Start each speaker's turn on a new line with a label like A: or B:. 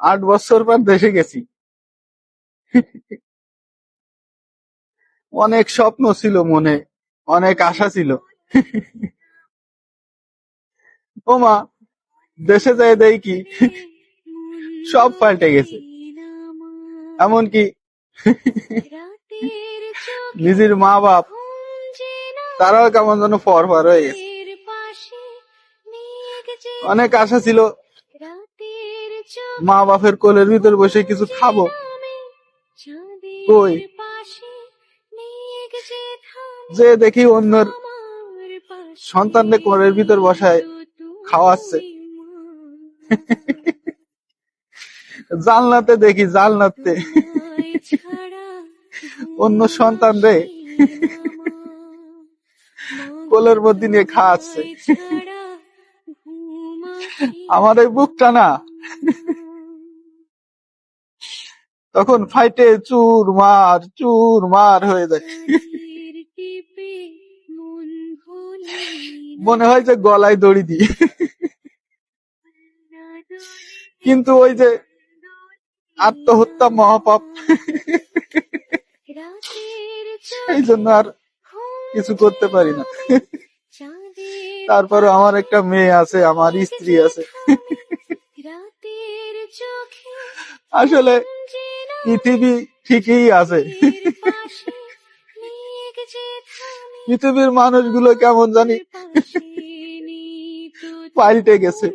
A: 8 বছর পর দেশে গেছি। অনেক স্বপ্ন ছিল মনে, অনেক আশা ছিল। ও মা, দেশে যেয়ে দেই কি সব পাল্টে গেছে। এমনকি নিজের মা বাপ তারাও কেমন যেন ফরফর হয়ে গেছে। অনেক আশা ছিল মা বাপের কোলের ভিতর বসে কিছু খাবো, কই যে দেখি অন্যর সন্তানকে কোলের ভিতর বসায় খাওয়াচ্ছে। জানলাতে দেখি, জানলাতে অন্য সন্তান রে কোলের মধ্যে নিয়ে খাওয়াচ্ছে। আমার এই বুকটা না তখন ফাইটে চুর মার হয়ে যায়। মনে হয় যে গলায় দড়ি দিয়ে। কিন্তু ওই যে আত্মহত্যা মহাপাপ, এই জন্য আর কিছু করতে পারি না। তারপরে আমার একটা মেয়ে আছে, আমার স্ত্রী আছে। আসলে পৃথিবী ঠিকই আছে। পৃথিবীর মানুষগুলো কেমন জানি পাল্টে গেছে।